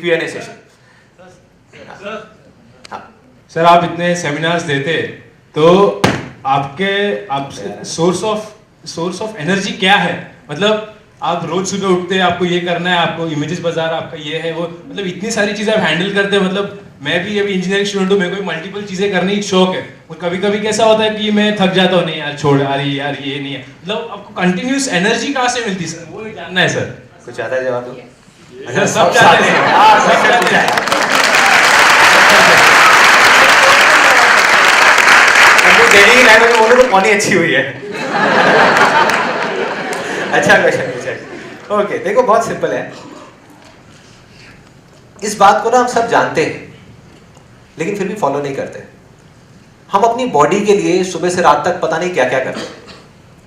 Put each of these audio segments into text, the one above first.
Q&A session. Sir आप इतने seminars देते तो आप सोर्स ऑफ एनर्जी क्या है? मतलब आप रोज सुबह उठते हैं, आपको ये करना है, आपको इमेजेस बाजार आपका ये है वो, मतलब इतनी सारी चीजें आप हैंडल करते हैं। मतलब मैं भी अभी इंजीनियरिंग स्टूडेंट हूँ, मेरे को मल्टीपल चीजें करने की शौक है, और कभी कभी कैसा होता है कि मैं थक जाता हूँ, नहीं यार छोड़, अरे यार ये नहीं है। मतलब आपको कंटिन्यूस एनर्जी कहाँ से मिलती है सर, वो जानना है सर। कुछ आता है जवाब दो? अच्छा सब चाहते हैं, सब चाहते हैं। डेली की लाइफ में बोलो तो कौन ही अच्छी हुई है। अच्छा क्वेश्चन पूछा। ओके देखो बहुत सिंपल है, इस बात को ना हम सब जानते हैं लेकिन फिर भी फॉलो नहीं करते। हम अपनी बॉडी के लिए सुबह से रात तक पता नहीं क्या क्या करते हैं,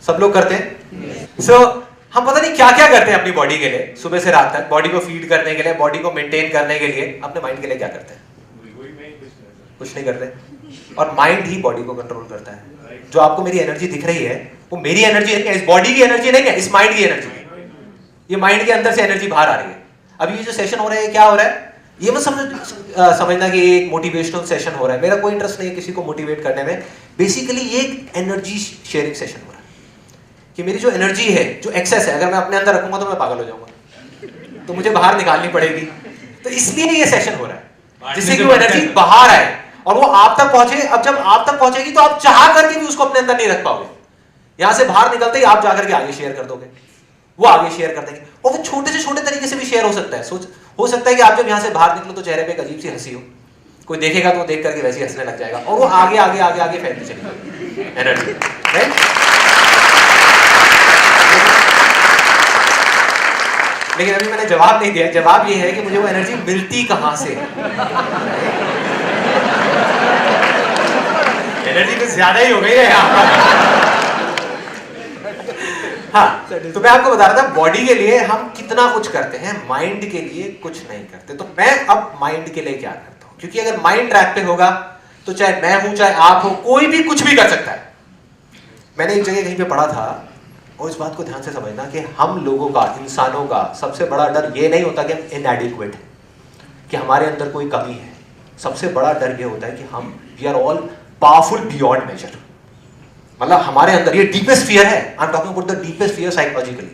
सब लोग करते हैं। सो हम पता नहीं क्या क्या करते हैं अपनी बॉडी के लिए सुबह से रात तक, बॉडी को फीड करने के लिए, बॉडी को मेंटेन करने के लिए। अपने माइंड के लिए क्या करते हैं? कुछ नहीं करते। और माइंड ही बॉडी को कंट्रोल करता है। जो आपको मेरी एनर्जी दिख रही है वो मेरी एनर्जी नहीं है, इस बॉडी की एनर्जी नहीं है, इस माइंड की एनर्जी है। ये माइंड के अंदर से एनर्जी बाहर आ रही है। अभी ये जो सेशन हो रहा है क्या हो रहा है, ये मत समझना कि एक मोटिवेशनल सेशन हो रहा है। मेरा कोई इंटरेस्ट नहीं है किसी को मोटिवेट करने में। बेसिकली ये एक एनर्जी शेयरिंग सेशन हो रहा है कि मेरी जो एनर्जी है, जो एक्सेस है, अगर मैं अपने अंदर रखूंगा तो मैं पागल हो जाऊंगा, तो मुझे बाहर निकालनी पड़ेगी। तो इसलिए ये सेशन हो रहा है जिससे कि वो एनर्जी बाहर आए और वो आप तक पहुंचे। अब जब आप तक पहुंचेगी तो आप चाह करके भी उसको अपने अंदर नहीं रख पाओगे। यहां से बाहर निकलते ही आप जाकर के आगे शेयर कर दोगे, वो आगे शेयर कर देंगे, और वो छोटे से छोटे तरीके से भी शेयर हो सकता है। हो सकता है कि आप जब यहां से बाहर निकलो तो चेहरे पे एक अजीब सी हंसी हो, कोई देखेगा तो देख करके वैसे ही हंसने लग जाएगा, और वो आगे आगे आगे आगे फैलती चलेगी एनर्जी, राइट? लेकिन अभी मैंने जवाब नहीं दिया। जवाब ये है कि मुझे वो एनर्जी मिलती कहां से है। एनर्जी तो ज्यादा ही हो गई है यहाँ। हाँ, तो मैं आपको बता रहा था बॉडी के लिए हम कितना कुछ करते हैं, माइंड के लिए कुछ नहीं करते। तो मैं अब माइंड के लिए क्या करता हूं, क्योंकि अगर माइंड ट्रैक पे होगा तो चाहे मैं हूं चाहे आप हो, कोई भी कुछ भी कर सकता है। मैंने एक जगह कहीं पे पढ़ा था, और इस बात को ध्यान से समझना कि हम लोगों का, इंसानों का सबसे बड़ा डर ये नहीं होता कि हम इनएडिक्वेट हैं, कि हमारे अंदर कोई कमी है। सबसे बड़ा डर ये होता है कि हम we are all powerful beyond measure. मतलब हमारे अंदर ये डीपेस्ट फियर है। I am talking about the deepest fear psychologically.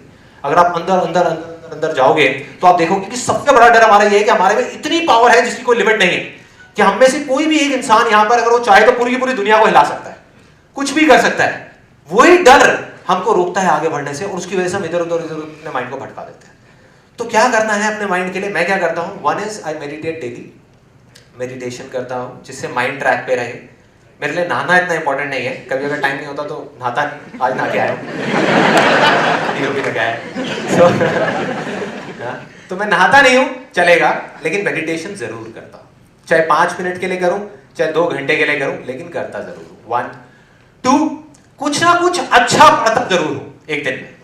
अगर आप अंदर अंदर अंदर अंदर जाओगे तो आप देखोगे कि सबसे बड़ा डर हमारा ये है कि हमारे में इतनी पावर है जिसकी कोई लिमिट नहीं है, कि हम में से कोई भी एक इंसान यहां पर अगर वो चाहे तो पूरी की पूरी दुनिया को हिला सकता है, कुछ भी कर सकता है। वही डर हमको रोकता है आगे बढ़ने से, और उसकी वजह से हम इधर उधर अपने माइंड को भटका देते हैं। तो क्या करना है अपने माइंड के लिए? मैं क्या करता हूं, one is I meditate daily. Meditation करता हूं जिससे माइंड ट्रैक पे रहे। मेरे लिए नहाना इतना इंपॉर्टेंट नहीं है, कभी अगर टाइम नहीं होता तो नहाता नहीं। आज नहा के आया तो मैं नहाता नहीं हूं, चलेगा, लेकिन मेडिटेशन जरूर करता हूं। चाहे 5 मिनट के लिए करूं, चाहे 2 घंटे के लिए करूं, लेकिन करता जरूर हूं। 1 2 कुछ ना कुछ अच्छा पढ़ता जरूर हूं एक दिन में,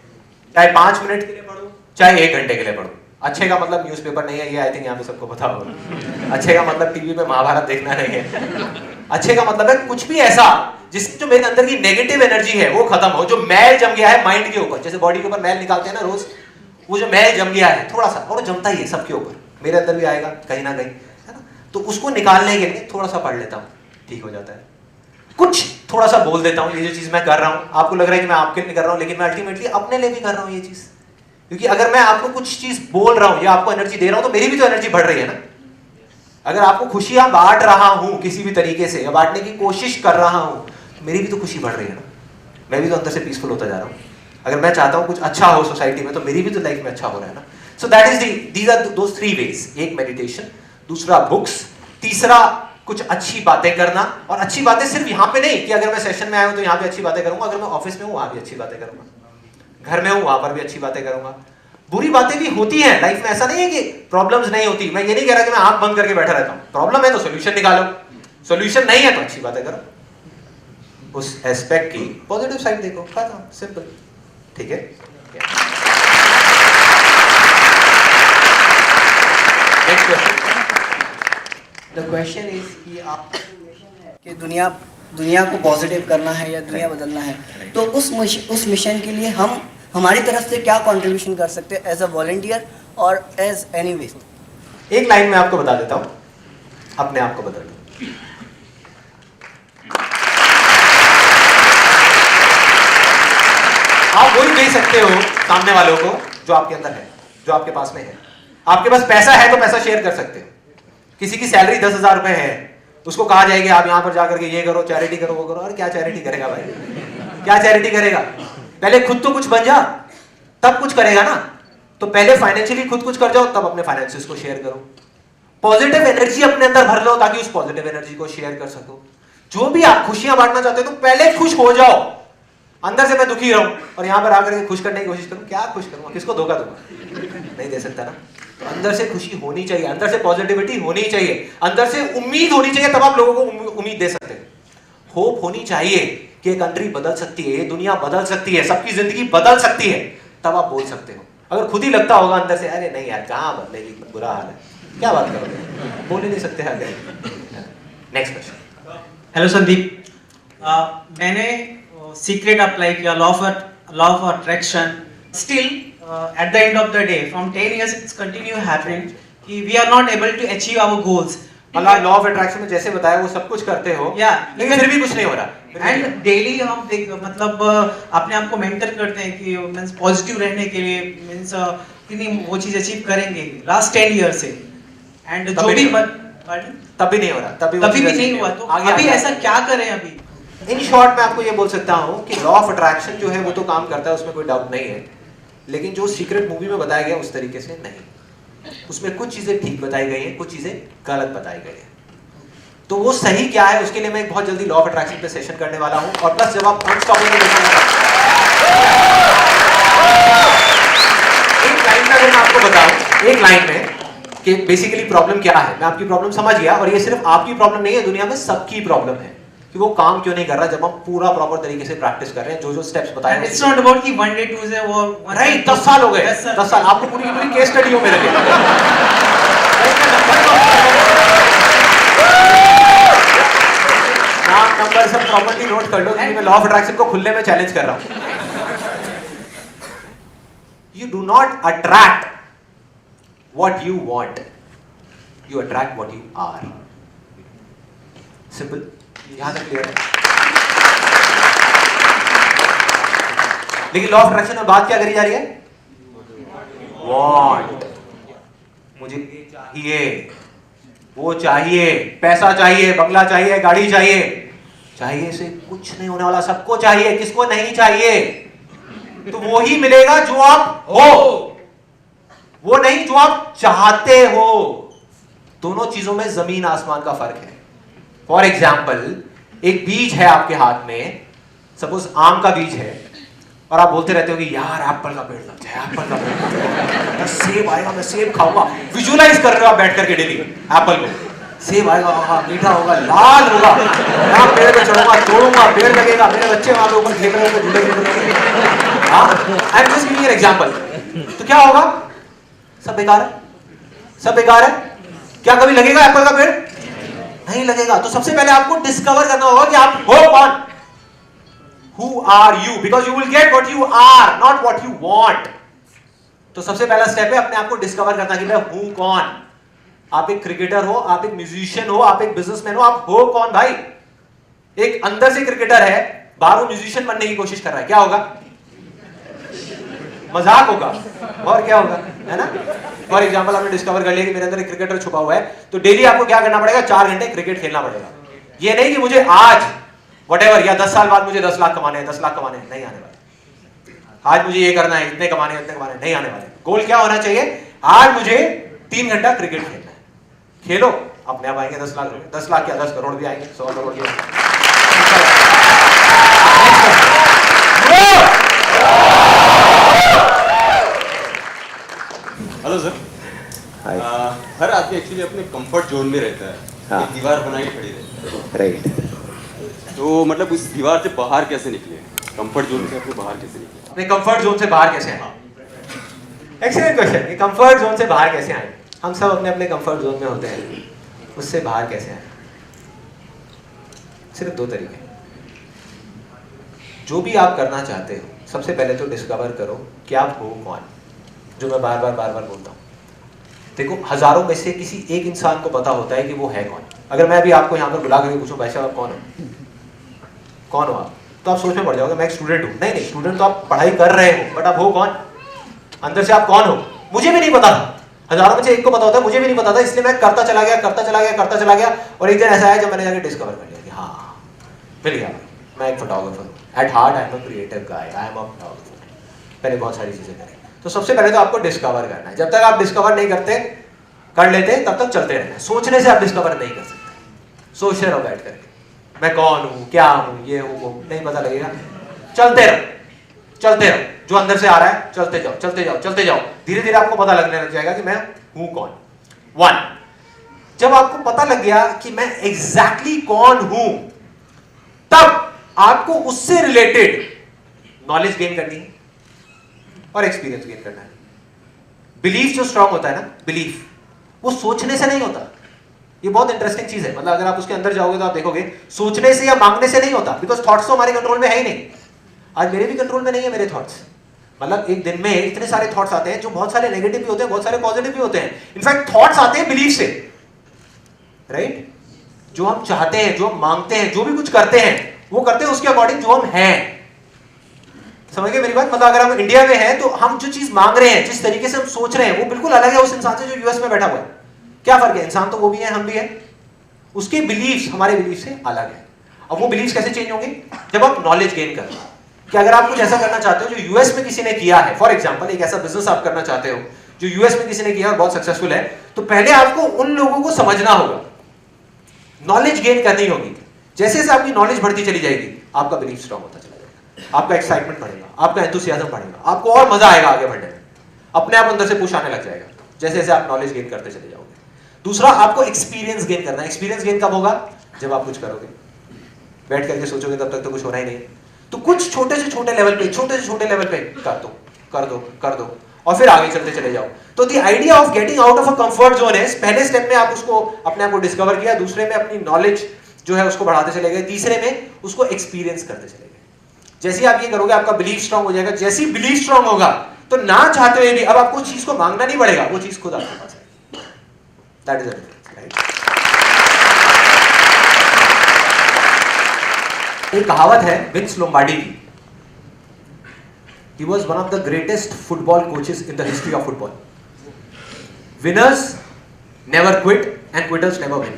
चाहे 5 मिनट के लिए पढ़ूं, चाहे 1 घंटे के लिए पढ़ूं। अच्छे का मतलब न्यूज़पेपर नहीं है, ये आई थिंक यहाँ पे सबको पता होगा। अच्छे का मतलब टीवी पे महाभारत देखना नहीं है। अच्छे का मतलब है कुछ भी ऐसा जिससे जो मेरे अंदर की नेगेटिव एनर्जी है वो खत्म हो, जो मैल जम गया है माइंड के ऊपर। जैसे बॉडी के ऊपर मैल निकालते हैं ना रोज, वो जो मैल जम गया है थोड़ा सा, और जमता ही है सबके ऊपर, मेरे अंदर भी आएगा कहीं ना कहीं, है ना? तो उसको निकालने के लिए थोड़ा सा पढ़ लेता हूँ, ठीक हो जाता है। कुछ थोड़ा सा बोल देता हूँ, ये जो चीज मैं कर रहा हूँ, आपको लग रहा है कि मैं आपके लिए कर रहा हूँ, लेकिन मैं अल्टीमेटली अपने लिए भी कर रहा हूँ ये चीज। क्योंकि अगर मैं आपको कुछ चीज बोल रहा हूँ या आपको एनर्जी दे रहा हूँ तो मेरी भी तो एनर्जी बढ़ रही है ना। अगर आपको खुशियां बांट रहा हूं किसी भी तरीके से, या बांटने की कोशिश कर रहा हूं, तो मेरी भी तो खुशी बढ़ रही है ना। मैं भी तो अंदर से पीसफुल होता जा रहा हूं। अगर मैं चाहता हूं कुछ अच्छा हो सोसाइटी में, तो मेरी भी तो लाइफ में अच्छा हो रहा है ना। So that is these are those 3 ways. एक मेडिटेशन, दूसरा बुक्स, तीसरा कुछ अच्छी बातें करना। और अच्छी बातें सिर्फ यहाँ पे नहीं कि अगर मैं सेशन में आया हूं तो यहाँ पे अच्छी बातें करूंगा, अगर मैं ऑफिस में हूँ वहां भी अच्छी बातें करूंगा, घर में हूँ वहां पर भी अच्छी बातें करूंगा। बुरी बातें भी होती हैं लाइफ में, ऐसा नहीं है कि प्रॉब्लम्स नहीं होती। मैं ये नहीं कह रहा कि मैं आंख बंद करके बैठा रहता हूं। प्रॉब्लम है तो सोल्यूशन निकालो, सोल्यूशन नहीं है तो अच्छी बातें करो, उस एस्पेक्ट की पॉजिटिव साइड देखो, खत्म, सिंपल, ठीक है। Next question. The question is कि दुनिया को पॉजिटिव करना है या दुनिया बदलना है, तो उस मिशन के लिए हम हमारी तरफ से क्या कंट्रीब्यूशन कर सकते हैं एज अ वॉलंटियर और एज एनी वे? एक लाइन में आपको बता देता हूं, अपने आप को बदल दो। आप वही दे सकते हो सामने वालों को जो आपके अंदर है, जो आपके पास में है। आपके पास पैसा है तो पैसा शेयर कर सकते हो। किसी की सैलरी 10,000 रुपए है, उसको कहा जाएगा आप यहां पर जाकर के ये करो, चैरिटी करो, वो करो। और क्या चैरिटी करेगा भाई, क्या चैरिटी करेगा? पहले खुद तो कुछ बन जा, तब कुछ करेगा ना। तो पहले फाइनेंशियली खुद कुछ कर जाओ, तब अपने फाइनेंसेस को शेयर करो। पॉजिटिव एनर्जी अपने अंदर भर लो ताकि उस पॉजिटिव एनर्जी को शेयर कर सको। जो भी आप खुशियां बांटना चाहते हो तो पहले खुश हो जाओ। अंदर से मैं दुखी रहूं और यहां पर आकर के खुश करने की कोशिश करूं, क्या खुश करूंगा, किसको धोखा दूंगा? नहीं दे सकता ना। तो अंदर से खुशी होनी चाहिए, अंदर से पॉजिटिविटी होनी चाहिए, अंदर से उम्मीद होनी चाहिए, तब आप लोगों को उम्मीद दे सकते हैं। होप होनी चाहिए कि ये कंट्री बदल सकती है, ये दुनिया बदल सकती है, सबकी जिंदगी बदल सकती है, तब आप बोल सकते हो। अगर खुद ही लगता होगा अंदर से अरे नहीं यार कहां बदलेगी, बुरा हाल है, क्या बात करोगे, बोल ही नहीं सकते हैं। Next question. हेलो संदीप, मैंने सीक्रेट अप्लाई किया, law of attraction. Still at the end of the day from 10 years it's continue happening कि we are not able to achieve our goals. मतलब लॉ ऑफ अट्रैक्शन में जैसे बताया वो सब कुछ करते हो, लेकिन फिर भी कुछ नहीं हो रहा। एंड डेली हम मतलब अपने आप को मेंटर करते हैं कि मींस पॉजिटिव रहने के लिए, मींस कितनी वो चीज अचीव करेंगे लास्ट 10 years से। एंड जो भी तब भी नहीं हो रहा, तभी भी नहीं हुआ, तो अभी ऐसा क्या करें? अभी इन शॉर्ट मैं आपको ये बोल सकता हूँ कि लॉ ऑफ अट्रैक्शन जो है वो तो काम करता है, उसमें कोई डाउट नहीं है, लेकिन जो सीक्रेट मूवी में बताया गया उस तरीके से नहीं। उसमें कुछ चीजें ठीक बताई गई हैं, कुछ चीजें गलत बताई गई हैं। तो वो सही क्या है उसके लिए मैं बहुत जल्दी लॉ ऑफ अट्रैक्शन पे सेशन करने वाला हूँ। और प्लस जब आप अनस्टॉपेबल एक लाइन में अगर मैं आपको बताऊं, एक लाइन में कि बेसिकली प्रॉब्लम क्या है, मैं आपकी प्रॉब्लम समझ गया। और ये सिर्फ आपकी प्रॉब्लम नहीं है, दुनिया में सबकी प्रॉब्लम है कि वो काम क्यों नहीं कर रहा जब हम पूरा प्रॉपर तरीके से प्रैक्टिस कर रहे हैं, जो स्टेप्स बताए। इट्स नॉट अबाउट कि वन डे टू डे वो राइट, 10 साल हो गए, 10 साल आपको पूरी पूरी केस स्टडी हो मेरे लिए। नाम नंबर सब प्रॉपर्ली नोट कर लो क्योंकि मैं लॉ ऑफ अट्रैक्शन को खुलने में चैलेंज कर रहा हूं। You do not attract what you want, you attract what you are. Simple, यहां तक क्लियर है? लेकिन लॉ ऑफ अट्रैक्शन में बात क्या करी जा रही है? वांट, मुझे ये चाहिए, वो चाहिए, पैसा चाहिए, बंगला चाहिए, गाड़ी चाहिए। चाहिए से कुछ नहीं होने वाला, सबको चाहिए, किसको नहीं चाहिए? तो वो ही मिलेगा जो आप हो, वो नहीं जो आप चाहते हो। दोनों चीजों में जमीन आसमान का फर्क है। फॉर एग्जाम्पल, एक बीज है आपके हाथ में, सपोज आम का बीज है, और आप बोलते रहते हो कि यार एप्पल का पेड़ लग जाए, एप्पल का पेड़, सेब आएगा, मैं सेब खाऊंगा। विजुअलाइज कर रहे हो आप बैठ करके डेली एप्पल को, सेब आएगा, मीठा होगा, लाल होगा, मैं पेड़ पे चढ़ूंगा, तोड़ूंगा, पेड़ लगेगा, मेरे बच्चे वहां पे ऊपर खेल रहे होंगे, झूले झूल रहे होंगे। I am just giving an example. तो क्या होगा? सब बेकार है, सब बेकार है। क्या कभी लगेगा एप्पल का पेड़? नहीं लगेगा। तो सबसे पहले आपको डिस्कवर करना होगा कि आप हो कौन। Who are you? Because you will get what you are, not what you want. तो सबसे पहला स्टेप है अपने आप को डिस्कवर करना कि मैं हूं कौन। आप एक क्रिकेटर हो, आप एक म्यूजिशियन हो, आप एक बिजनेसमैन हो, आप हो कौन भाई? एक अंदर से क्रिकेटर है, बाहर म्यूजिशियन बनने की कोशिश कर रहा है, क्या होगा? मजाक होगा और क्या होगा, है ना? फॉर एग्जाम्पल आपने डिस्कवर कर लिया कि मेरे अंदर एक क्रिकेटर छुपा हुआ है, तो डेली आपको क्या करना पड़ेगा? 4 घंटे क्रिकेट खेलना पड़ेगा। ये नहीं कि मुझे आज व्हाटएवर या 10 साल बाद मुझे 10 लाख कमाने हैं, 10 लाख कमाने हैं, नहीं आने वाले। आज मुझे ये करना है, इतने कमाने हैं, इतने कमाने हैं, नहीं आने वाले। गोल क्या होना चाहिए? आज मुझे 3 घंटा क्रिकेट खेलना है। खेलो, अपने आप आएंगे 10 लाख रुपए, 10 लाख क्या 10 करोड़ भी आएंगे, 100 करोड़ भी आएंगे। Hello sir. हर आदमी एक्चुअली अपने कंफर्ट जोन में रहता है। हाँ। एक दीवार बनाई खड़ी रहती है। राइट। तो मतलब उस दीवार से बाहर कैसे निकले? कंफर्ट जोन से अपने बाहर कैसे निकले? अपने कंफर्ट जोन से बाहर कैसे आए? Excellent question. कंफर्ट जोन से बाहर कैसे आए? हम सब अपने अपने कंफर्ट जोन में होते हैं, उससे बाहर कैसे आए? सिर्फ 2 तरीके। जो भी आप करना चाहते हो, सबसे पहले तो डिस्कवर करो कि आप हो कौन, जो मैं बार बार बोलता हूँ। देखो हजारों में से किसी एक इंसान को पता होता है कि वो है कौन। अगर मैं भी आपको यहाँ पर बुला करके पूछूं भाई साहब आप कौन हो, कौन हो आप, तो आप सोच में पड़ जाओगे मैं एक स्टूडेंट हूँ। नहीं नहीं, स्टूडेंट तो आप पढ़ाई कर रहे हो, बट आप हो कौन, अंदर से आप कौन हो। मुझे भी नहीं पता था, हजारों में से एक को पता होता है, मुझे भी नहीं पता था, इसलिए मैं करता चला गया और एक दिन ऐसा है जब मैंने जाके डिस्कवर कर लिया कि हाँ मिल गया, मैं एक फोटोग्राफर हूँ। At heart I am a creative guy, I am a photographer. पहले बहुत सारी चीजें करें, तो सबसे पहले तो आपको डिस्कवर करना है। जब तक आप डिस्कवर नहीं करते कर लेते तब तक चलते रहना है। सोचने से आप डिस्कवर नहीं कर सकते। सोचते रहो बैठ करके मैं कौन हूँ, क्या हूँ, ये हूँ, वो नहीं पता लगेगा। चलते रहो, जो अंदर से आ रहा है चलते जाओ। धीरे धीरे आपको पता लगने लग जाएगा कि मैं हूँ कौन। 1, जब आपको पता लग गया कि मैं एग्जैक्टली कौन हूं, तब आपको उससे रिलेटेड नॉलेज गेन करनी है और एक्सपीरियंस गेन करना है। बिलीफ जो स्ट्रांग होता है ना, बिलीफ वो सोचने से नहीं होता। ये बहुत इंटरेस्टिंग चीज है, मतलब अगर आप उसके अंदर जाओगे तो आप देखोगे सोचने से या मांगने से नहीं होता, बिकॉज थॉट्स तो हमारे कंट्रोल में है ही नहीं। आज मेरे भी कंट्रोल में नहीं है मेरे थॉट्स। मतलब एक दिन में इतने सारे थॉट्स आते हैं, जो बहुत सारे नेगेटिव भी होते हैं, बहुत सारे पॉजिटिव भी होते हैं। इनफैक्ट थॉट्स आते हैं बिलीफ से, राइट? जो हम चाहते हैं, जो हम मांगते हैं, जो भी कुछ करते हैं, वो करते हैं उसके अकॉर्डिंग जो हम हैं। समझ गए मेरी बात? मतलब अगर हम इंडिया में हैं तो हम जो चीज मांग रहे हैं, जिस तरीके से हम सोच रहे हैं, वो बिल्कुल अलग है उस इंसान से जो यूएस में बैठा हुआ है। क्या फर्क है? इंसान तो वो भी है, हम भी है। उसके बिलीफ हमारे बिलीफ से अलग है। अब वो बिलीफ कैसे चेंज होंगे? जब आप नॉलेज गेन करते हो कि अगर आप कुछ ऐसा करना चाहते हो जो यूएस में किसी ने किया है, फॉर एग्जांपल एक ऐसा बिजनेस आप करना चाहते हो जो यूएस में किसी ने किया और बहुत सक्सेसफुल है, तो पहले आपको उन लोगों को समझना होगा, नॉलेज गेन करनी होगी। जैसे जैसे आपकी नॉलेज बढ़ती चली जाएगी, आपका बिलीफ स्ट्रांग होता चला जाएगा, आपका एक्साइटमेंट बढ़ेगा, आपका एंथुसियाज्म बढ़ेगा, आपको और मजा आएगा आगे बढ़ने में, अपने आप अंदर से पुश आने लग जाएगा जैसे जैसे आप नॉलेज गेन करते चले जाओगे। दूसरा, आपको एक्सपीरियंस गेन करना है। एक्सपीरियंस गेन कब होगा? जब आप कुछ करोगे। बैठ करके सोचोगे तब तक तो कुछ होना ही नहीं। तो कुछ छोटे से छोटे लेवल पे कर दो और फिर आगे चलते चले जाओ। तो the idea of getting out of a comfort zone है, पहले स्टेप में आप उसको अपने आप को डिस्कवर किया, दूसरे में अपनी नॉलेज जो है उसको बढ़ाते चले गए, तीसरे में उसको एक्सपीरियंस करते चले गए। जैसे आप ये करोगे आपका बिलीफ स्ट्रांग हो जाएगा। जैसे ही बिलीफ स्ट्रांग होगा तो ना चाहते हुए भी अब आपको चीज को मांगना नहीं पड़ेगा, वो चीज खुद आपके पास है। That is the difference, right? एक कहावत है विंस लोम्बार्डी की। He was one of the greatest football coaches in the history of football. Winners never quit and quitters never win.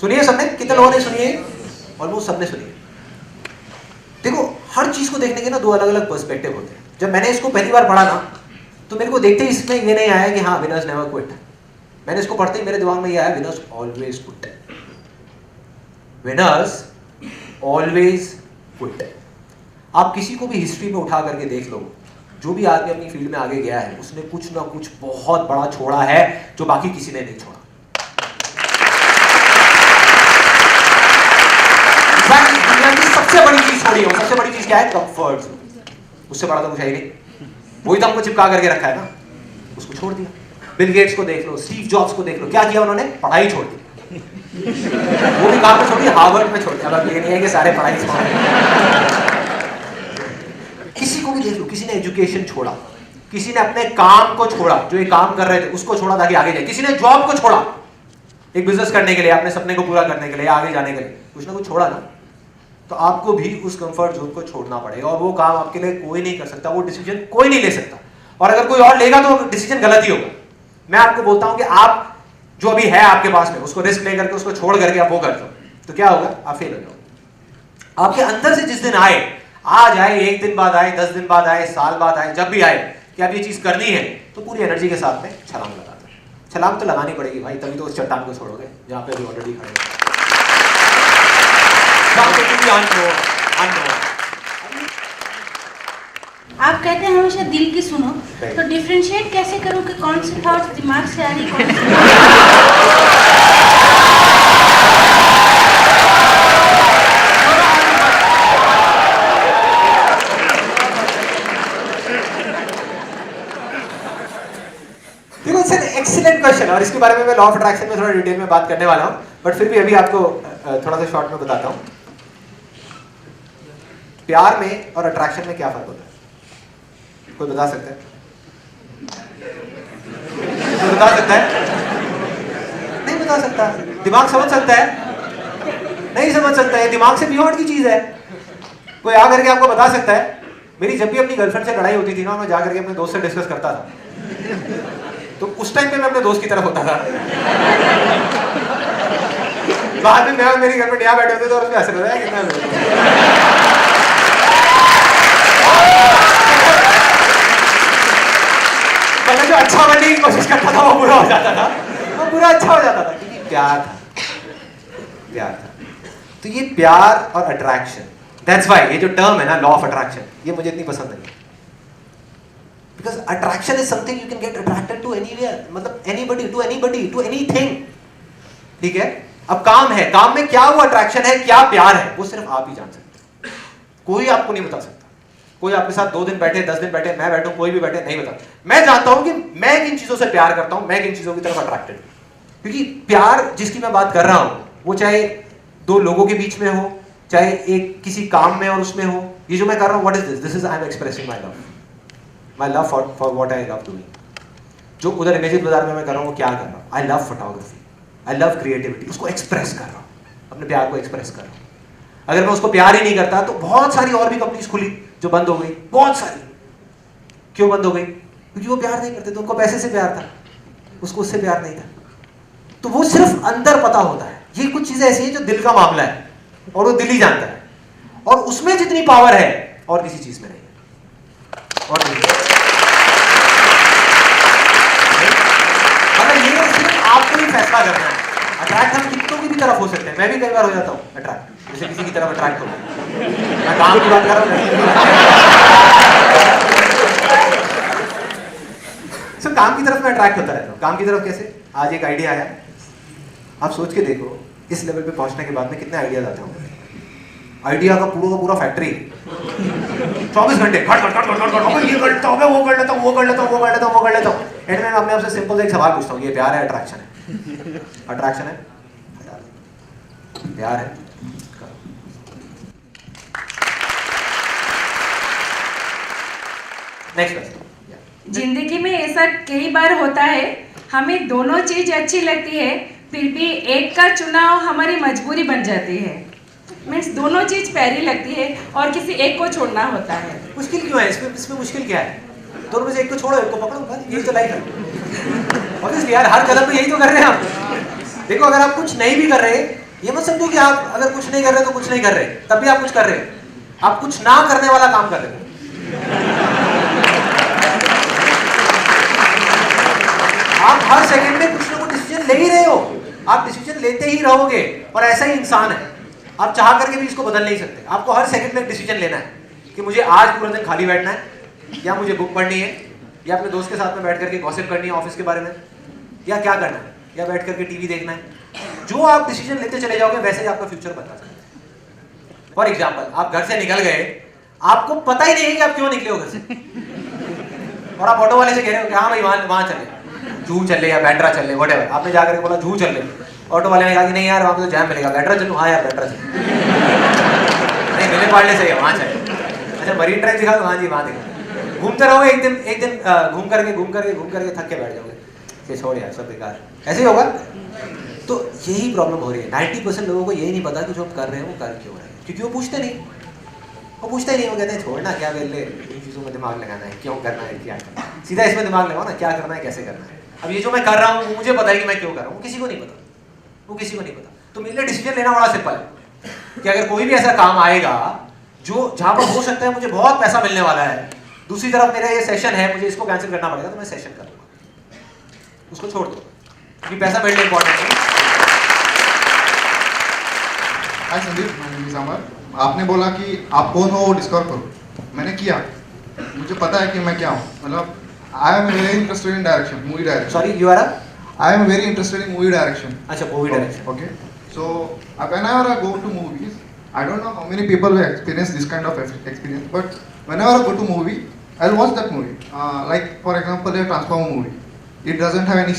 सुनिए सबने? कितने लोगों ने सुनी है? ऑलमोस्ट सबने सुनी है। देखो हर चीज को देखने के ना दो अलग अलग पर्सपेक्टिव होते हैं। जब मैंने इसको पहली बार पढ़ा ना, तो मेरे को देखते ही इसमें ये नहीं आया कि हाँ विनर्स नेवर क्विट। मैंने इसको पढ़ते ही मेरे दिमाग में ये आया winners always quit. Winners always quit. आप किसी को भी हिस्ट्री में उठा करके देख लो, जो भी आदमी अपनी फील्ड में आगे गया है उसने कुछ ना कुछ बहुत बड़ा छोड़ा है जो बाकी किसी ने नहीं छोड़ा। दुनिया की सबसे बड़ी चीज छोड़ी है। सबसे बड़ी चीज क्या है? कंफर्ट। उससे बड़ा तो कुछ है ही नहीं। वही तो हमको चिपका करके रखा है ना, उसको छोड़ दिया। बिल गेट्स को देख लो, स्टीव जॉब्स को देख लो, क्या किया उन्होंने? पढ़ाई छोड़ दी। वो भी कहां पे छोड़ी? हार्वर्ड में छोड़ दिया। अब ये नहीं है कि सारे पढ़ाई छोड़। किसी को भी देख लो, किसी ने एजुकेशन छोड़ा, किसी ने अपने काम को छोड़ा, जो ये काम कर रहे थे उसको छोड़ा ताकि आगे जाए, किसी ने जॉब को छोड़ा एक बिजनेस करने के लिए, अपने सपने को पूरा करने के लिए, आगे जाने के लिए, कुछ ना कुछ छोड़ा ना। तो आपको भी उस कंफर्ट जोन को छोड़ना पड़ेगा और वो काम आपके लिए कोई नहीं कर सकता, वो डिसीजन कोई नहीं ले सकता। और अगर कोई और लेगा तो डिसीजन गलत ही होगा। मैं आपको बोलता हूं कि आप जो अभी है आपके पास में, उसको रिस्क लेकर के, उसको छोड़ करके आप वो कर दो, तो क्या होगा? आप फेल हो जाओगे। आपके अंदर से जिस दिन आए, आज आए, 1 दिन बाद आए, 10 दिन बाद आए, साल बाद आए, जब भी आए कि आप ये चीज करनी है, तो पूरी एनर्जी के साथ में छलांग लगा दो। छलांग तो लगानी पड़ेगी भाई, तभी तो उस चट्टान को छोड़ोगे जहां पे अभी ऑलरेडी खड़े हो। आप कहते हैं हमेशा दिल की सुनो, तो डिफरेंशिएट कैसे करूं कि कौन सी थॉट्स दिमाग से आ रही, कौन सी एक्सीलेंट क्वेश्चन। और इसके बारे में मैं लॉ ऑफ अट्रैक्शन में थोड़ा डिटेल में बात करने वाला हूं, बट फिर भी अभी आपको थोड़ा सा शॉर्ट में बताता हूं। प्यार में और अट्रैक्शन में क्या फर्क होता है? कोई बता सकता है? कोई बता सकता है? नहीं बता सकता। दिमाग समझ सकता है? नहीं समझ सकता है। दिमाग से बियॉन्ड की चीज है। कोई आकर के आपको बता सकता है? मेरी जब भी अपनी गर्लफ्रेंड से लड़ाई होती थी ना, मैं जाकर के अपने दोस्त से डिस्कस करता था। तो उस टाइम पे मैं अपने दोस्त की तरफ होता था। बाद में मैं और मेरी गर्लफ्रेंड यहाँ बैठे होते थे और उसमें हंस रहा है कितना मतलब जो अच्छा बनने की कोशिश करता था वो बुरा हो जाता था, वो बुरा अच्छा हो जाता था, क्योंकि प्यार था, प्यार था। तो ये प्यार और अट्रैक्शन, दैट्स व्हाई ये जो टर्म है ना लॉ ऑफ अट्रैक्शन, ये मुझे इतनी पसंद नहीं। Because attraction is something you can get attracted to anywhere, मतलब एनीबडी टू एनीथिंग। ठीक है, अब काम है, काम में क्या वो अट्रैक्शन है, क्या प्यार है, वो सिर्फ आप ही जान सकते हैं। कोई आपको नहीं बता सकता। कोई आपके साथ 2 दिन बैठे, 10 दिन बैठे, मैं बैठूं, कोई भी बैठे, नहीं बता। मैं जानता हूं कि मैं किन चीजों से प्यार करता हूं, मैं किन चीजों की तरफ अट्रैक्टेड हूं। क्योंकि प्यार जिसकी मैं बात कर रहा हूं, वो चाहे 2 लोगों के बीच में हो, चाहे एक किसी काम में और उसमें हो। ये जो मैं कर रहा हूं, what is this? This is I am expressing my love for what I love doing. जो उधर इमेजेस बाजार में मैं कर रहा हूं, वो क्या कर रहा हूं? I love photography, I love creativity, उसको एक्सप्रेस कर रहा हूं, अपने प्यार को एक्सप्रेस कर रहा हूं। अगर मैं उसको प्यार ही नहीं करता तो बहुत सारी और भी कंपनीज खुली जो बंद हो गई, बहुत सारी। क्यों बंद हो गई? क्योंकि वो प्यार नहीं करते थे, उनको पैसे से प्यार था, उसको उससे प्यार नहीं था। तो वो सिर्फ अंदर पता होता है। ये कुछ चीजें ऐसी हैं जो दिल का मामला है और वो दिल ही जानता है, और उसमें जितनी पावर है और किसी चीज में नहीं है। और मतलब ये सिर्फ आपको ही फैसला करना है। अट्रैक्ट हम कितनों की भी तरफ हो सकते हैं। मैं भी कई बार हो जाता हूँ अट्रैक्ट, जैसे किसी की तरफ अट्रैक्ट हो। मैं काम की बात कर रहा हूँ, काम की तरफ मैं अट्रैक्ट होता रहता हूँ। काम की तरफ कैसे? आज एक आइडिया आया, आप सोच के देखो इस लेवल पे पहुंचने के बाद में कितने आइडियाज आते होंगे। आइडिया का पूरा फैक्ट्री, 24 घंटे खट खट खट खट खट, ये कर लेता हूँ, वो कर लेता हूँ, वो कर लेता हूँ, वो कर लेता हूँ, वो कर लेता हूँ। एंड में अपने आपसे सिंपल एक सवाल पूछता हूँ, ये प्यार है अट्रैक्शन है? अट्रैक्शन है, प्यार है। Next question. जिंदगी में ऐसा कई बार होता है, हमें दोनों चीज अच्छी लगती है, फिर भी एक का चुनाव हमारी मजबूरी बन जाती है। मीन्स दोनों चीज प्यारी लगती है और किसी एक को छोड़ना होता है। मुश्किल क्यों है इसमें मुश्किल क्या है? दोनों में से एक को छोड़ो, एक को पकड़ो, बस यही तो लाइफ है। ऑब्वियसली यार, हर कदम पे यही तो कर रहे हैं हम। देखो, अगर आप कुछ नहीं भी कर रहे, ये मत समझो कि आप अगर कुछ नहीं कर रहे तो कुछ नहीं कर रहे, तब भी आप कुछ कर रहे हो। आप कुछ ना करने वाला काम कर रहे हो। आप हर सेकंड में कुछ ना कुछ डिसीजन ले ही रहे हो। आप डिसीजन लेते ही रहोगे, और ऐसा ही इंसान है। आप चाह करके भी इसको बदल नहीं सकते। आपको हर सेकंड में एक डिसीजन लेना है कि मुझे आज पूरा दिन खाली बैठना है, या मुझे बुक पढ़नी है, या अपने दोस्त के साथ में बैठ करके गॉसिप करनी है ऑफिस के बारे में, या क्या करना है, या बैठ करके टीवी देखना है। जो आप डिसीजन लेते चले जाओगे, वैसे ही आपका फ्यूचर बनता जाएगा। फॉर एग्जाम्पल, आप घर से निकल गए, आपको पता ही नहीं है कि आप क्यों निकले हो घर से, और आप ऑटो वाले से कह रहे हो कि हाँ भाई वहां चले, जूहू चले या बैटरा चले, व्हाटएवर। आपने जाकर बोला जूहू चल ले, ऑटो वाले ने कहा कि नहीं यार वहाँ पे तो जैम मिलेगा, बैटरा चलूँ? हाँ यार बैटरा चलो। नहीं मेरे पार्ले से वहाँ चले। अच्छा मरीन ड्राइव दिखा दो? हाँ जी वहाँ दिखा। घूमते रहोगे, एक दिन घूम करके थक के बैठ जाओगे, ये छोड़ यार सब बेकार, ऐसे ही होगा। तो यही प्रॉब्लम हो रही है। 90% लोगों को यही नहीं पता कि जो आप कर रहे हैं वो कर क्यों रहे हैं, क्योंकि वो पूछते नहीं, वो कहते हैं छोड़ना क्या वेले, इन चीज़ों में दिमाग लगाना है, क्यों करना है, क्या करना है, सीधा इसमें दिमाग लगाओ ना, क्या करना है, कैसे करना है। अब ये जो मैं कर रहा हूँ मुझे पता है कि मैं क्यों कर रहा हूँ, किसी को नहीं पता, वो किसी को नहीं पता। तो मेरे लिए डिसीजन लेना बड़ा सिंपल है कि अगर कोई भी ऐसा काम आएगा जो जहाँ पर हो सकता है मुझे बहुत पैसा मिलने वाला है, दूसरी तरफ मेरा ये सेशन है, मुझे इसको कैंसिल करना पड़ेगा, तो मैं सेशन कर दूंगा, उसको छोड़ दो, क्योंकि पैसा मेरे लिए इंपॉर्टेंट है। हाय संदीप, मैं नेम इज अमर। आपने बोला कि आप कौन हो वो डिस्कवर करो, मैंने किया, मुझे पता है कि मैं क्या हूँ। मतलब I am very interested in direction, movie direction. Sorry you are? I am very interested in movie direction. अच्छा movie direction, okay. So whenever I go to movies, I don't know how many people will experience this kind of experience, but whenever I go to movie, I'll watch that movie. Like for example, a Transformer movie. It doesn't have any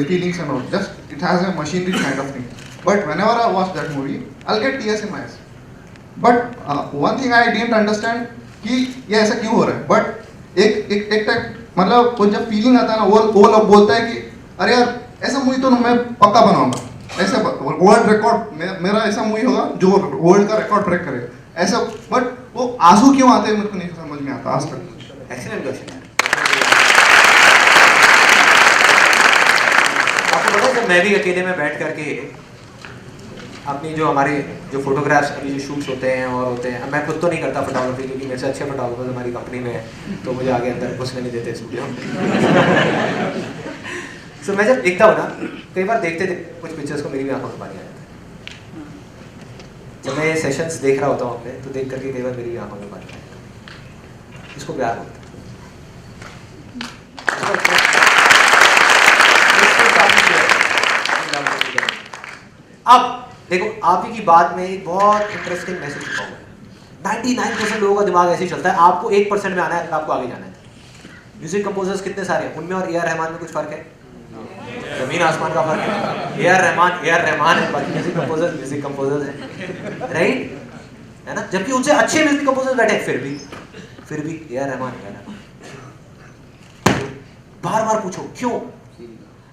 feelings and all. Just it has a machinery kind of thing. But whenever I watch that movie, I'll get tears in my eyes. But one thing I didn't understand कि ये ऐसा क्यों हो रहा है. But एक type मतलब वो जब फीलिंग आता है ना, वो लोग बोलता है कि अरे यार ऐसा मूवी तो मैं पक्का बनाऊंगा, ऐसा वर्ल्ड रिकॉर्ड मेरा ऐसा मूवी होगा जो वर्ल्ड का रिकॉर्ड ब्रेक करेगा ऐसा। बट वो आंसू क्यों आते हैं मेरे को नहीं समझ में आता आज तक। एक्सीलेंट क्वेश्चन है। आपको पता है जब मैं भी अकेले में बैठ करके अपनी जो हमारे जो फोटोग्राफ्स अभी जो शूट्स होते हैं और होते हैं, मैं खुद तो नहीं करता फोटोग्राफी क्योंकि मेरे से अच्छे फोटोग्राफर्स हमारी कंपनी में है, तो मुझे आगे अंदर घुसने नहीं देते स्टूडियो में। सो मैं जब देखता हूँ ना, कई बार देखते कुछ पिक्चर्स को मेरी भी आंखों में पानी आ जाता है। जब मैं सेशंस देख रहा होता हूँ अपने, तो देख करके कई बार मेरी भी आंखों में पानी आ जाता है। इसको प्यार होता है। अब देखो, आप ही की बात में एक बहुत इंटरेस्टिंग मैसेज छुपा हुआ है। 99% लोगों का दिमाग ऐसे ही चलता है, आपको 1% में आना है, आपको आगे जाना है। म्यूजिक कंपोजर्स कितने सारे हैं, उनमें और ए आर रहमान में कुछ फर्क है? जमीन आसमान का फर्क है। ए आर रहमान है, बाकी म्यूजिक कंपोजर्स हैं, राइट? है ना? जबकि उनसे अच्छे म्यूजिक कंपोजर्स बैठे, फिर भी ए आर रहमान। बार बार पूछो क्यों?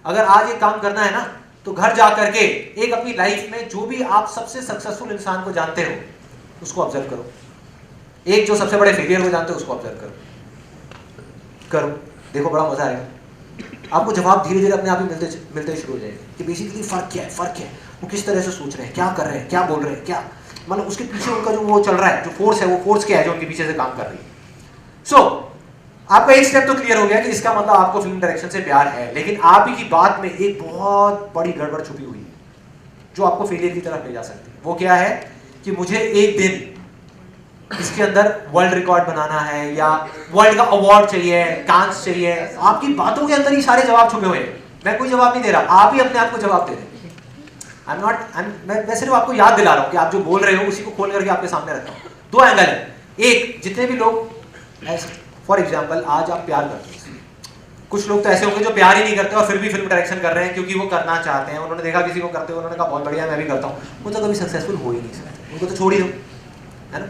अगर आज एक काम करना है ना, तो घर जा करके एक अपनी लाइफ में जो भी आप सबसे सक्सेसफुल इंसान को जानते हो उसको ऑब्जर्व करो, एक जो सबसे बड़े फेलियर को जानते हो उसको ऑब्जर्व करो, देखो बड़ा मजा आएगा। आपको जवाब धीरे धीरे अपने आप ही मिलते शुरू हो जाएंगे कि बेसिकली फर्क क्या है, वो किस तरह से सोच रहे हैं, क्या कर रहे हैं, क्या बोल रहे हैं, क्या मतलब उसके पीछे उनका जो वो चल रहा है, जो फोर्स है, वो फोर्स क्या है जो उनके पीछे से काम कर रही है। सो आपका एक स्टेप तो क्लियर हो गया कि इसका मतलब आपको फिल्म डायरेक्शन से प्यार है, लेकिन आप ही की बात में एक बहुत बड़ी गड़बड़ छुपी हुई है जो आपको फेलियर की तरफ ले जा सकती है। वो क्या है कि मुझे एक दिन इसके अंदर वर्ल्ड रिकॉर्ड बनाना है या वर्ल्ड का अवार्ड चाहिए, कांस चाहिए। आपकी बातों के अंदर ही सारे जवाब छुपे हुए हैं। मैं कोई जवाब नहीं दे रहा, आप ही अपने आप को जवाब दे रहे हैं। मैं सिर्फ आपको याद दिला रहा हूं कि आप जो बोल रहे हो उसी को खोल करके आपके सामने रखा हूं। दो एंगल है, एक जितने भी लोग फॉर एग्जाम्पल आज आप प्यार करते हैं, कुछ लोग तो ऐसे होंगे जो प्यार ही नहीं करते और फिर भी फिल्म डायरेक्शन कर रहे हैं क्योंकि वो करना चाहते हैं। उन्होंने देखा किसी को करते हुए, उन्होंने कहा बहुत बढ़िया मैं भी करता हूँ, वो तो कभी सक्सेसफुल हो ही नहीं सकते, उनको तो छोड़ ही दो, है ना।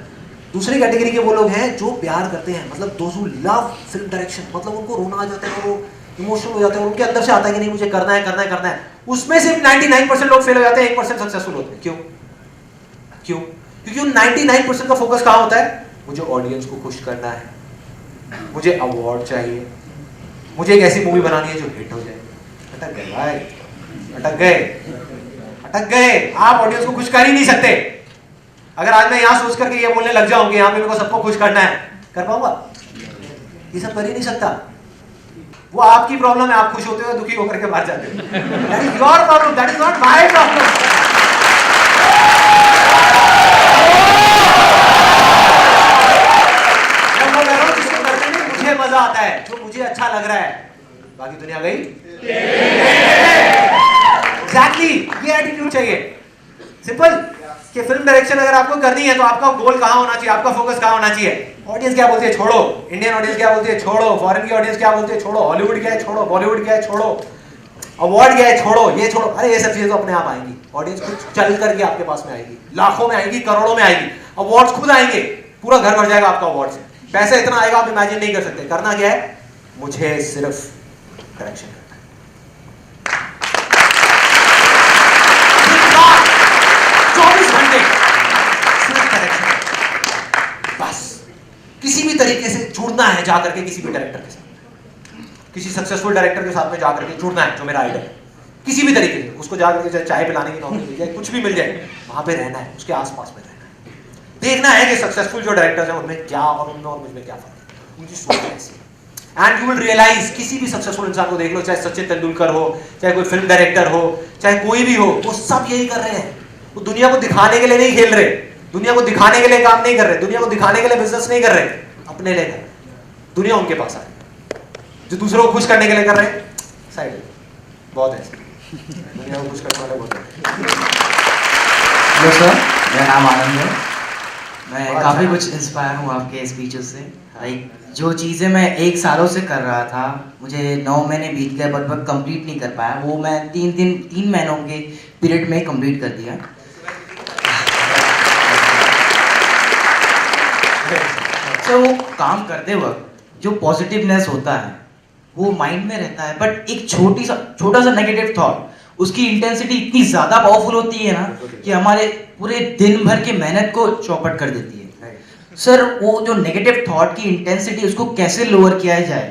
दूसरी कैटेगरी के वो लोग हैं जो प्यार करते हैं, मतलब those who love film direction, मतलब उनको रोना आ जाता है, वो इमोशनल हो जाते हैं, उनके अंदर से आता है कि नहीं मुझे करना है। उसमें सिर्फ 99% लोग फेल हो जाते हैं, 1% सक्सेसफुल होते हैं। क्यों? क्योंकि उन 99% का फोकस कहाँ होता है? मुझे ऑडियंस को खुश करना है, मुझे अवार्ड चाहिए, मुझे एक ऐसी मूवी बनानी है जो हिट हो जाए। अटक गए भाई, अटक गए। आप ऑडियंस को खुश कर ही नहीं सकते। अगर आज मैं यहाँ सोच करके ये बोलने लग जाऊं कि यहाँ पे मेरे को सबको खुश करना है, कर पाऊंगा? ये सब कर ही नहीं सकता। वो आपकी प्रॉब्लम है, आप खुश होते हो दुखी होकर के बाहर जाते हो। That is your problem, that is not my problem. मुझे मजा आता है, जो मुझे अच्छा लग रहा है, बाकी दुनिया गई। एग्जैक्टली, ये एटीट्यूड चाहिए। सिंपल कि फिल्म डायरेक्शन अगर आपको करनी है तो आपका गोल कहाँ होना चाहिए, आपका फोकस कहाँ होना चाहिए? ऑडियंस क्या बोलती है छोड़ो, इंडियन ऑडियंस क्या बोलती है छोड़ो, फॉरेन की ऑडियंस क्या बोलती है छोड़ो, हॉलीवुड क्या है छोड़ो, बॉलीवुड क्या है छोड़ो, अवार्ड क्या है छोड़ो, ये छोड़ो। अरे ये सब चीजें तो अपने आप आएंगी, ऑडियंस खुद चल करके आपके पास में आएगी, लाखों में आएगी, करोड़ों में आएगी, अवार्ड्स खुद आएंगे, पूरा घर भर जाएगा आपका अवार्ड से, पैसा इतना आएगा आप इमेजिन नहीं कर सकते। करना क्या है? मुझे सिर्फ डायरेक्शन करना है। 24 घंटे सिर्फ डायरेक्शन, बस। किसी भी तरीके से जुड़ना है जाकर के किसी भी डायरेक्टर के साथ, किसी सक्सेसफुल डायरेक्टर के साथ में जाकर के जुड़ना है जो मेरा आइडल है, किसी भी तरीके से। उसको जाकर के चाय पिलाने की नौकरी मिल जाए, कुछ भी मिल जाए, वहां पे रहना है, उसके आसपास में रहना है, देखना है कि सक्सेसफुल जो डायरेक्टर्स हैं उनमें क्या और उनमें और मुझमें क्या फर्क है, उनकी सोच कैसी है। एंड यू विल रियलाइज, किसी भी सक्सेसफुल इंसान को देख लो, चाहे सचिन तेंदुलकर हो, चाहे कोई फिल्म डायरेक्टर हो, चाहे कोई भी हो, वो सब यही कर रहे हैं। वो दुनिया को दिखाने के लिए नहीं खेल रहे, दुनिया को दिखाने के लिए काम नहीं कर रहे, दुनिया को दिखाने के लिए बिजनेस नहीं कर रहे, अपने लिए कर रहे। दुनिया उनके पास आ रही, जो दूसरों को खुश करने के लिए कर रहे हैं साइड बहुत है, दुनिया को खुश करने वाले बहुत है। हेलो सर, मेरा नाम आनंद है। मैं अच्छा। काफ़ी कुछ इंस्पायर हूँ आपके स्पीचेस से। लाइक जो चीज़ें मैं 1 सालों से कर रहा था, मुझे 9 महीने बीत गए बट मैं कंप्लीट नहीं कर पाया, वो मैं 3 महीनों के पीरियड में कंप्लीट कर दिया। तो वो काम करते वक्त जो पॉजिटिवनेस होता है वो माइंड में रहता है, बट एक छोटा सा नेगेटिव थॉट उसकी इंटेंसिटी इतनी ज्यादा पावरफुल होती है ना कि हमारे पूरे दिन भर की मेहनत को चौपट कर देती है। सर वो जो नेगेटिव थॉट की इंटेंसिटी उसको कैसे लोअर किया जाए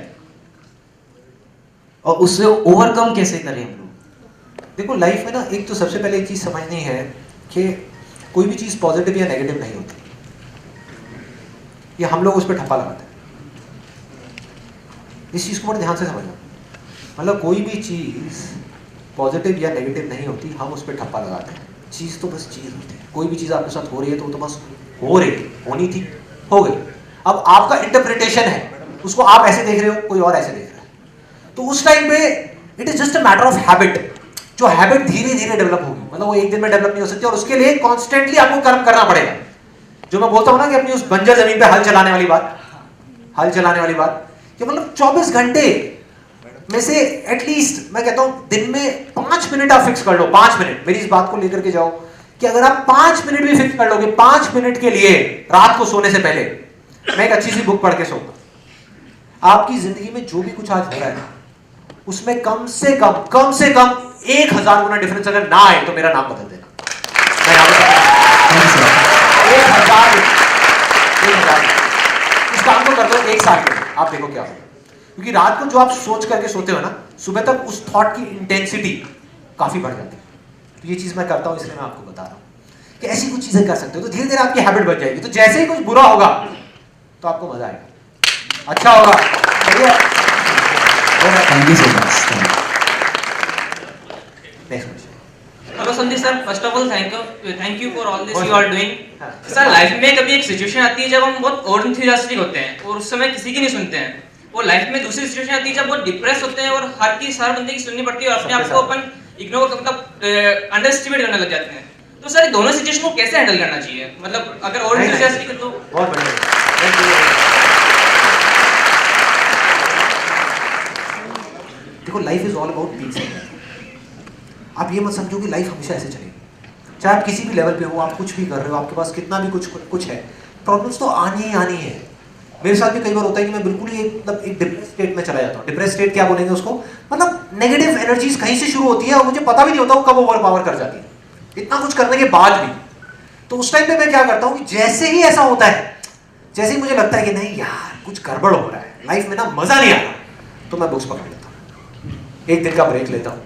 और उससे ओवरकम कैसे करें हम लोग? देखो लाइफ में ना एक तो सबसे पहले एक चीज समझनी है कि कोई भी चीज पॉजिटिव या नेगेटिव नहीं होती, ये हम लोग उस पर ठप्पा लगाते हैं। इस चीज को बड़े ध्यान से समझना, मतलब कोई भी चीज पॉजिटिव या नेगेटिव नहीं होती, हम उस पर ठप्पा लगाते हैं। चीज तो बस चीज होती है, कोई भी चीज आपके साथ हो रही है तो वो तो बस हो रही है, होनी थी, हो गई। अब आपका इंटरप्रिटेशन है, उसको आप ऐसे देख रहे हो, कोई और ऐसे देख रहा है, तो उस टाइम पे it is just a matter of habit. जो हैबिट धीरे धीरे डेवलप होगी, मतलब वो एक दिन में डेवलप नहीं हो सकती, और उसके लिए कॉन्स्टेंटली आपको कर्म करना पड़ेगा। जो मैं बोलता हूँ ना कि अपनी उस बंजर जमीन पे हल चलाने वाली बात कि मतलब 24 घंटे में से एटलीस्ट मैं कहता हूँ दिन में 5 मिनट आप फिक्स कर लो। 5 मिनट, मेरी इस बात को लेकर के जाओ कि अगर आप 5 मिनट भी फिक्स कर लोगे, 5 मिनट के लिए रात को सोने से पहले मैं एक अच्छी सी बुक पढ़ के सोऊंगा, आपकी जिंदगी में जो भी कुछ आज हो रहा है उसमें कम से कम 1000 गुना डिफरेंस अगर ना आए तो मेरा नाम बदल देना। मैं यहाँ पे 1000 इस काम को कर दो 1 साल के लिए, आप देखो क्या होगा। क्योंकि रात को जो आप सोच करके सोते हो ना, सुबह तक उस थॉट की इंटेंसिटी काफी बढ़ जाती है। तो ये चीज मैं करता हूं, इसलिए मैं आपको बता रहा हूं कि ऐसी कुछ चीजें कर सकते हो तो धीरे धीरे आपकी हैबिट बन जाएगी। तो जैसे ही कुछ बुरा होगा तो आपको मजा आएगा, अच्छा होगा, बढ़िया। Thank you so much. Next question. Hello Sandeep sir, first of all thank you for all this you are doing. Sir life में कभी एक सिचुएशन आती है जब हम बहुत ओवर एंथुसियास्टिक होते हैं और उस समय किसी की नहीं सुनते हैं, और लाइफ में दूसरी सिचुएशन आती है जब बहुत डिप्रेस होते हैं और हर बंदे की सुननी पड़ती है और अपने आप को अपन इग्नोर मतलब अंडर एस्टिमेट करने लग जाते हैं। तो सर दोनों सिचुएशन को कैसे हैंडल करना चाहिए? मतलब अगर ओवर एंथुसियास्टिक है तो बहुत बढ़िया। देखो life is all about piece. आप ये मत समझो कि लाइफ हमेशा ऐसे चलेगी, चाहे आप किसी भी लेवल पे हो, आप कुछ भी कर रहे हो, आपके पास कितना भी कुछ है, प्रॉब्लम्स तो आनी ही आनी है। मेरे साथ भी कई बार होता है कि मैं बिल्कुल ही मतलब एक डिप्रेस स्टेट में चला जाता हूँ। डिप्रेस स्टेट क्या बोलेंगे उसको, मतलब नेगेटिव एनर्जीज कहीं से शुरू होती है और मुझे पता भी नहीं होता वो कब ओवर पावर कर जाती है, इतना कुछ करने के बाद भी। तो उस टाइम पे मैं क्या करता हूँ कि जैसे ही ऐसा होता है, जैसे ही मुझे लगता है कि नहीं यार कुछ गड़बड़ हो रहा है, लाइफ में ना मजा नहीं आ रहा, तो मैं बुक्स पकड़ लेता हूँ, एक दिन का ब्रेक लेता हूँ,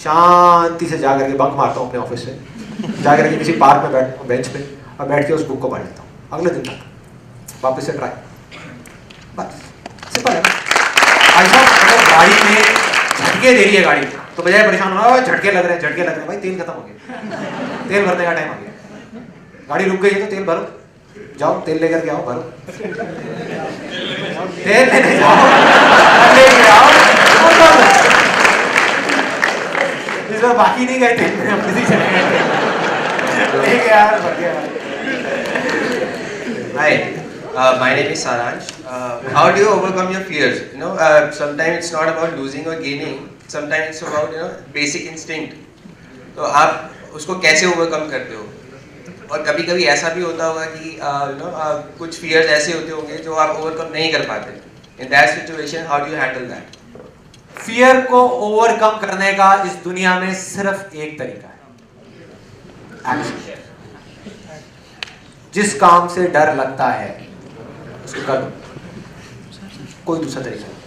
शांति से जा करके बंक मारता हूँ अपने ऑफिस से, जा करके किसी पार्क में बैठता हूँ बेंच पे और बैठ के उस बुक को पढ़ लेता हूँ। अगले दिन तक वापस से ट्राई, बस सिंपल है। ऐसा अगर गाड़ी में झटके दे रही है गाड़ी, तो बजाय परेशान होना झटके लग रहे हैं, भाई तेल खत्म हो गया, तेल भरने का टाइम आ गया, गाड़ी रुक गई है तो तेल भरो, जाओ तेल लेकर के आओ, भरो तेल लेने जाओ, लेके आओ। इस बार बाकी नहीं गए तेल में, हम किसी चले गए लेके यार भर गया। Hi, my name is Saransh. How do you overcome your fears? You know, sometimes it's not about losing or gaining. Sometimes it's about basic instinct. तो आप उसको कैसे overcome करते हो? और कभी-कभी ऐसा भी होता होगा कि कुछ fears ऐसे होते होंगे जो आप overcome नहीं कर पाते. In that situation, how do you handle that? Fear को ओवरकम करने का इस दुनिया में सिर्फ एक तरीका है, एक्शन। जिस काम से डर लगता है उसको कर दो, कोई दूसरा तरीका नहीं।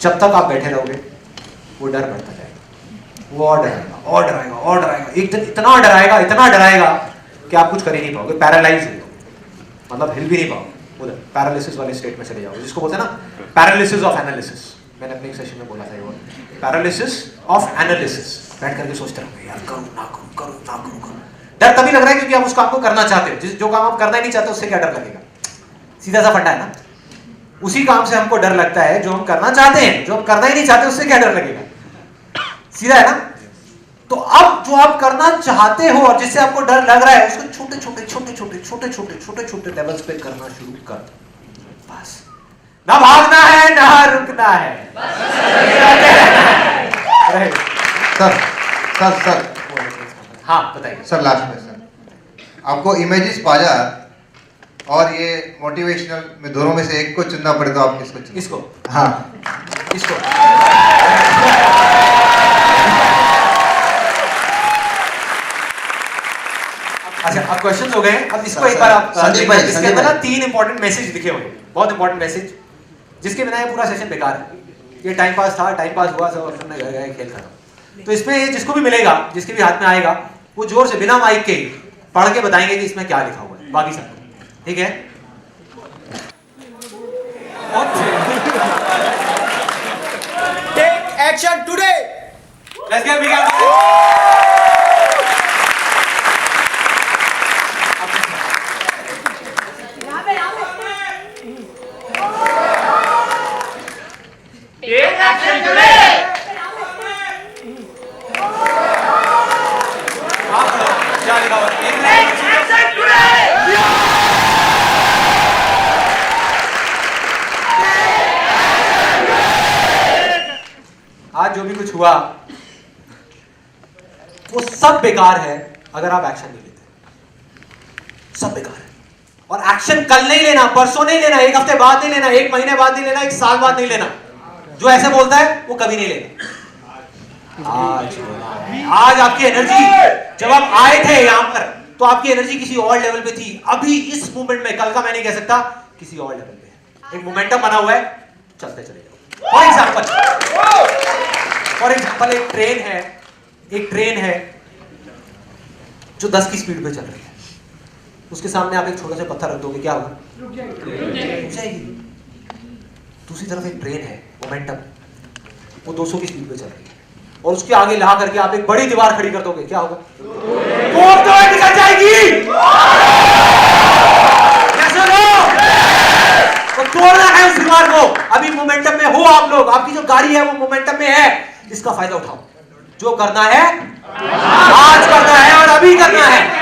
जब तक आप बैठे रहोगे वो डर बढ़ता जाएगा, वो और डराएगा, एक दिन इतना डराएगा कि आप कुछ कर ही नहीं पाओगे, पैरालाइज हो जाओगे, मतलब हिल भी नहीं पाओगे, उधर पैरालिसिस वाले स्टेट में चले जाओगे, जिसको बोलते हैं ना पैरालिसिस ऑफ एनालिसिस। मैंने अपने एक सेशन में बोला था ये पैरालिसिस ऑफ एनालिसिस। बैठ करके सोचते रहोगे यार करूं ना करूं। डर तभी लग रहा है क्योंकि आप उस काम को करना चाहते हो, जो काम आप करना ही नहीं चाहते उससे क्या डर लगेगा, सीधा सा फंडा है ना। उसी काम से हमको डर लगता है जो हम करना चाहते हैं, जो हम करना ही नहीं चाहते उससे क्या डर लगेगा, सीधा है ना। तो अब जो आप करना चाहते हो और जिससे आपको डर लग रहा है उसको छोटे छोटे लेवल्स पे करना शुरू कर दो, बस। ना भागना है ना रुकना है, सर हाँ बताइए सर। लास्ट में सर आपको इमेजेस बाजार और ये मोटिवेशनल में दोनों में से एक को चुनना पड़े तो आप किसको चुनेंगे? इसको। हाँ इसको। अच्छा, अब क्वेश्चंस हो गए। अब इसको एक बार आप संदीप भाई, इसके अंदर ना 3 इंपॉर्टेंट मैसेज लिखे होंगे, बहुत इंपॉर्टेंट मैसेज, जिसके बिना ये पूरा सेशन बेकार है। ये टाइम पास था, टाइम पास हुआ, सब अपने घर गए, खेल खत्म। तो इसमें जिसको भी मिलेगा, जिसके भी हाथ में आएगा, वो जोर से बिना माइक के पढ़ के बताएंगे कि इसमें क्या लिखा हुआ है, बाकी सब। ठीक है? Take action today. Let's get big. आज जो भी कुछ हुआ वो सब बेकार है अगर आप एक्शन नहीं लेते। सब बेकार है। और एक्शन कल नहीं लेना, परसों नहीं लेना, एक हफ्ते बाद नहीं लेना, एक महीने बाद नहीं लेना, एक साल बाद नहीं लेना। जो ऐसे बोलता है वो कभी नहीं लेना। आज आपकी एनर्जी, जब आप आए थे यहां पर तो आपकी एनर्जी किसी और लेवल पे थी। अभी इस मोमेंट में, कल का मैं नहीं कह सकता, किसी और लेवल पे है। एक मोमेंटम बना हुआ है, चलते चले जाओ। फॉर एग्जाम्पल एक ट्रेन है जो 10 की स्पीड पे चल रही है। उसके सामने आप एक छोटा सा पत्थर रख दोगे, क्या होगा? रुक जाएगी। दूसरी तरफ एक ट्रेन है, मोमेंटम, वो 200 की स्पीड पे चल रही है, और उसके आगे ला करके आप एक बड़ी दीवार खड़ी कर दोगे, क्या होगा? तो निकल जाएगी। तो तोड़ना है उस दीवार को। अभी मोमेंटम में हो आप लोग, आपकी जो गाड़ी है वो मोमेंटम में है, इसका फायदा उठाओ। जो करना है आज करना है और अभी करना है।